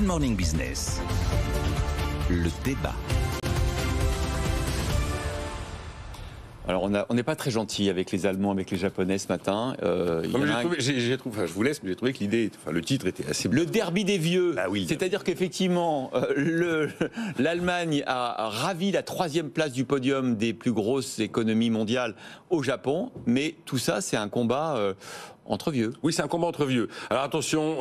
Morning Business, le débat. Alors on n'est pas très gentil avec les Allemands, avec les Japonais ce matin. J'ai trouvé, je vous laisse, mais j'ai trouvé que le titre était assez... Le derby des vieux, ah oui. C'est-à-dire qu'effectivement, l'Allemagne a ravi la 3e place du podium des plus grosses économies mondiales au Japon, mais tout ça c'est un combat... entre vieux. Oui, c'est un combat entre vieux. Alors attention,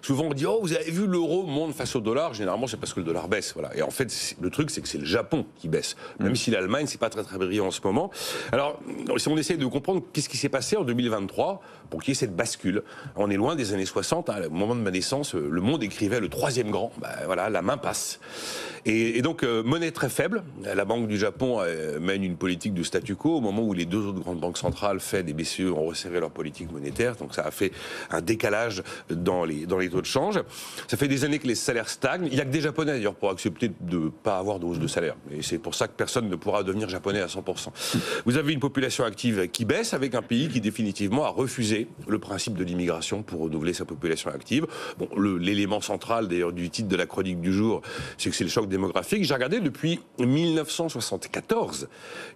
souvent on dit « Oh, vous avez vu l'euro monte face au dollar ?» Généralement, c'est parce que le dollar baisse. Voilà. Et en fait, le truc, c'est que c'est le Japon qui baisse. Même si l'Allemagne, c'est pas très très brillant en ce moment. Alors, si on essaie de comprendre qu'est-ce qui s'est passé en 2023 pour qu'il y ait cette bascule, on est loin des années 60. Au moment de ma naissance, le monde écrivait le 3e grand. Voilà, la main passe. Et donc, monnaie très faible. La Banque du Japon mène une politique de statu quo au moment où les 2 autres grandes banques centrales, Fed et BCE, ont resserré leur politique monétaire. Donc ça a fait un décalage dans les taux de change. Ça fait des années que les salaires stagnent. Il n'y a que des Japonais d'ailleurs pour accepter de ne pas avoir de hausse de salaire. Et c'est pour ça que personne ne pourra devenir japonais à 100%. Vous avez une population active qui baisse avec un pays qui définitivement a refusé le principe de l'immigration pour renouveler sa population active. Bon, l'élément central d'ailleurs du titre de la chronique du jour, c'est que c'est le choc démographique. J'ai regardé depuis 1974,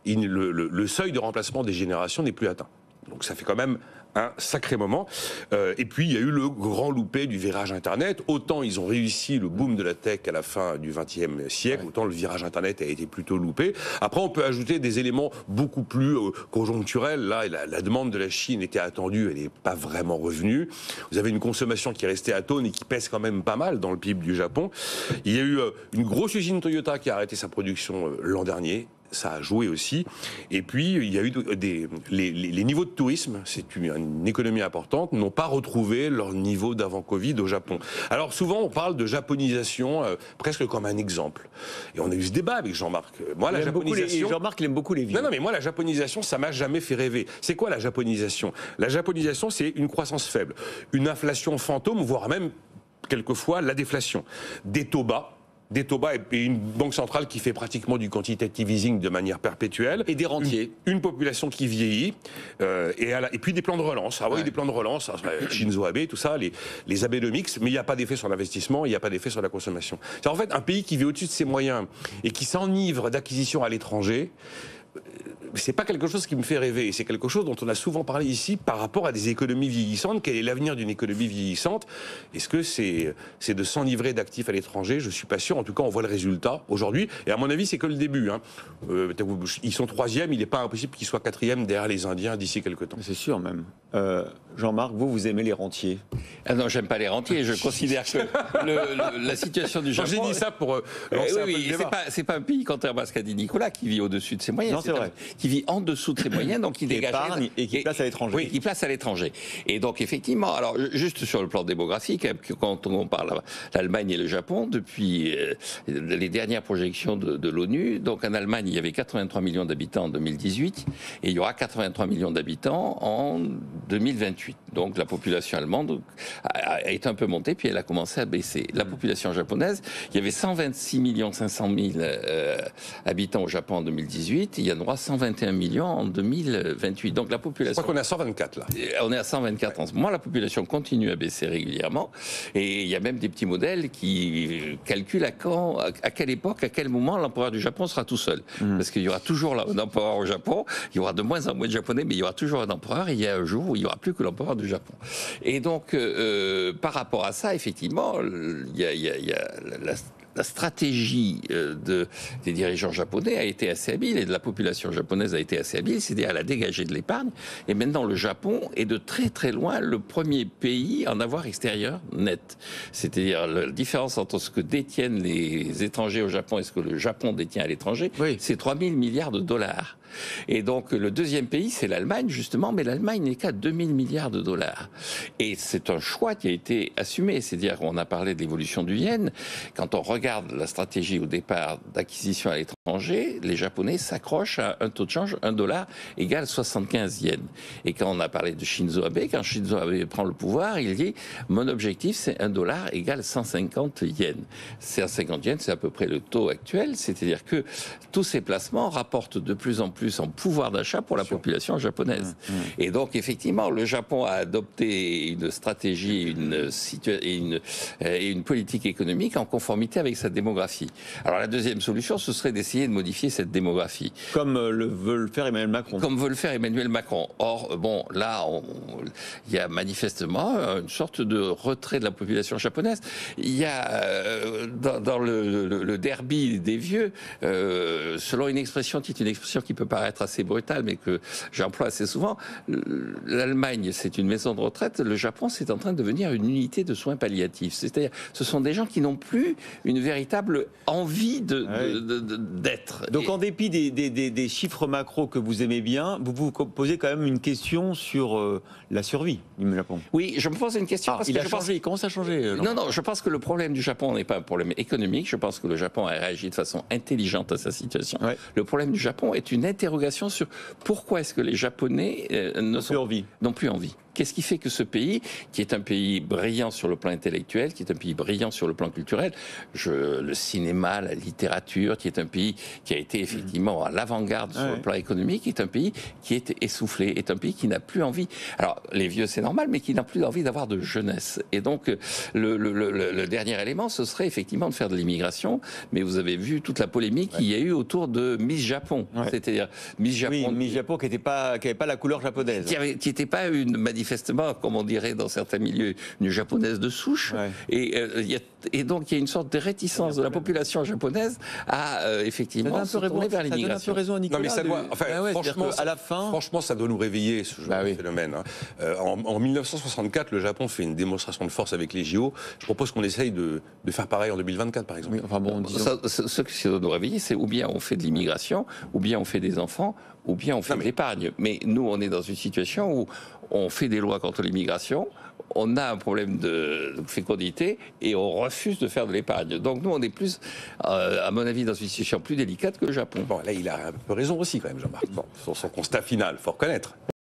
le seuil de remplacement des générations n'est plus atteint. Donc ça fait quand même un sacré moment. Et puis, il y a eu le grand loupé du virage Internet. Autant ils ont réussi le boom de la tech à la fin du XXe siècle, autant le virage Internet a été plutôt loupé. Après, on peut ajouter des éléments beaucoup plus conjoncturels. Là, la demande de la Chine était attendue, elle n'est pas vraiment revenue. Vous avez une consommation qui est restée atone et qui pèse quand même pas mal dans le PIB du Japon. Il y a eu une grosse usine Toyota qui a arrêté sa production l'an dernier. Ça a joué aussi. Et puis, il y a eu les niveaux de tourisme, c'est une économie importante, n'ont pas retrouvé leur niveau d'avant Covid au Japon. Alors, souvent, on parle de japonisation presque comme un exemple. Et on a eu ce débat avec Jean-Marc. Moi, la japonisation... Jean-Marc, il aime beaucoup les vieux. Non, mais moi, la japonisation, ça m'a jamais fait rêver. C'est quoi la japonisation ? La japonisation, c'est une croissance faible, une inflation fantôme, voire même, quelquefois, la déflation. Des taux bas et une banque centrale qui fait pratiquement du quantitative easing de manière perpétuelle. Et des rentiers. Une population qui vieillit. Et puis des plans de relance. Ah oui, des plans de relance. Shinzo Abe, tout ça, les Abenomics. Mais il n'y a pas d'effet sur l'investissement, il n'y a pas d'effet sur la consommation. C'est en fait un pays qui vit au-dessus de ses moyens et qui s'enivre d'acquisitions à l'étranger. C'est pas quelque chose qui me fait rêver. C'est quelque chose dont on a souvent parlé ici par rapport à des économies vieillissantes. Quel est l'avenir d'une économie vieillissante ? Est-ce que c'est de s'enivrer d'actifs à l'étranger ? Je suis pas sûr. En tout cas, on voit le résultat aujourd'hui. Et à mon avis, c'est que le début. Ils sont 3e. Il n'est pas impossible qu'ils soient 4e derrière les Indiens d'ici quelques temps. C'est sûr même. Jean-Marc, vous aimez les rentiers ? Ah non, j'aime pas les rentiers. Je considère que la situation du Japon... J'ai dit ça pour lancer un peu le débat. C'est pas un pays, contrairement à ce qu'a dit Nicolas, qui vit au-dessus de ses moyens. Non, c'est vrai. Qui vit en dessous de ses moyens, donc qui dégage... épargne et qui place à l'étranger. Oui, qui place à l'étranger. Et donc, effectivement, alors, juste sur le plan démographique, quand on parle l'Allemagne et le Japon, depuis les dernières projections de l'ONU, donc en Allemagne, il y avait 83 millions d'habitants en 2018, et il y aura 83 millions d'habitants en 2028. Donc, la population allemande a été un peu montée, puis elle a commencé à baisser. La population japonaise, il y avait 126 500 000 habitants au Japon en 2018, il y en aura 121 millions en 2028. Donc la population... Je crois qu'on est à 124 là. On est à 124 en ce moment. La population continue à baisser régulièrement. Et il y a même des petits modèles qui calculent à quelle époque, à quel moment l'empereur du Japon sera tout seul. Parce qu'il y aura toujours un empereur au Japon. Il y aura de moins en moins de Japonais, mais il y aura toujours un empereur. Et il y a un jour où il n'y aura plus que l'empereur du Japon. Et donc, par rapport à ça, effectivement, il y a la stratégie des dirigeants japonais a été assez habile et de la population japonaise a été assez habile, c'est-à-dire elle a dégagé de l'épargne. Et maintenant, le Japon est de très très loin le premier pays à en avoir extérieur net. C'est-à-dire la différence entre ce que détiennent les étrangers au Japon et ce que le Japon détient à l'étranger, c'est 3 000 milliards de dollars. Et donc le deuxième pays, c'est l'Allemagne justement, mais l'Allemagne n'est qu'à 2 000 milliards de dollars. Et c'est un choix qui a été assumé. C'est-à-dire qu'on a parlé de l'évolution du yen. Quand on regarde la stratégie au départ d'acquisition à l'étranger, les Japonais s'accrochent à un taux de change, 1 dollar égale 75 yens. Et quand on a parlé de Shinzo Abe, quand Shinzo Abe prend le pouvoir, il dit « Mon objectif, c'est 1 dollar égale 150 yens ». 150 yens, c'est à peu près le taux actuel. C'est-à-dire que tous ces placements rapportent de plus en plus plus en pouvoir d'achat pour la population japonaise. Et donc, effectivement, le Japon a adopté une stratégie et une politique économique en conformité avec sa démographie. Alors, la deuxième solution, ce serait d'essayer de modifier cette démographie. Comme veut le faire Emmanuel Macron. Comme veut le faire Emmanuel Macron. Or, bon, là, il y a manifestement une sorte de retrait de la population japonaise. Il y a, dans le derby des vieux, selon une expression qui est une expression qui peut paraître assez brutale, mais que j'emploie assez souvent, l'Allemagne, c'est une maison de retraite, le Japon, c'est en train de devenir une unité de soins palliatifs. C'est-à-dire, ce sont des gens qui n'ont plus une véritable envie d'être. Donc, en dépit des chiffres macro que vous aimez bien, vous vous posez quand même une question sur la survie du Japon. Oui, je me pose une question. Parce il commence à changer. Non, je pense que le problème du Japon n'est pas un problème économique. Je pense que le Japon a réagi de façon intelligente à sa situation. Ouais. Le problème du Japon est une interrogation sur pourquoi est-ce que les Japonais n'ont plus envie. Qu'est-ce qui fait que ce pays, qui est un pays brillant sur le plan intellectuel, qui est un pays brillant sur le plan culturel, le cinéma, la littérature, qui est un pays qui a été effectivement à l'avant-garde sur le plan économique, est un pays qui est essoufflé, est un pays qui n'a plus envie. Alors, les vieux, c'est normal, mais qui n'a plus envie d'avoir de jeunesse. Et donc, le dernier élément, ce serait effectivement de faire de l'immigration. Mais vous avez vu toute la polémique qu'il y a eu autour de Miss Japon. Ouais. C'est-à-dire Miss Japon. Oui, Miss Japon qui n'avait pas la couleur japonaise. Qui n'était pas manifestement, comme on dirait dans certains milieux, une japonaise de souche. Ouais. Et donc, il y a une sorte de réticence de la population japonaise à effectivement se tourner vers l'immigration. Ça donne un peu raison à Nicolas. Non, mais ça doit, franchement, ça doit nous réveiller, ce genre de phénomène. En 1964, le Japon fait une démonstration de force avec les JO. Je propose qu'on essaye de faire pareil en 2024, par exemple. Oui, enfin bon, ce qui doit nous réveiller, c'est ou bien on fait de l'immigration, ou bien on fait des enfants, ou bien on fait de l'épargne. Mais nous, on est dans une situation où on fait des lois contre l'immigration, on a un problème de fécondité et on refuse de faire de l'épargne. Donc nous, on est plus, à mon avis, dans une situation plus délicate que le Japon. Bon, là, il a un peu raison aussi, quand même, Jean-Marc. Bon, sur son constat final, il faut reconnaître.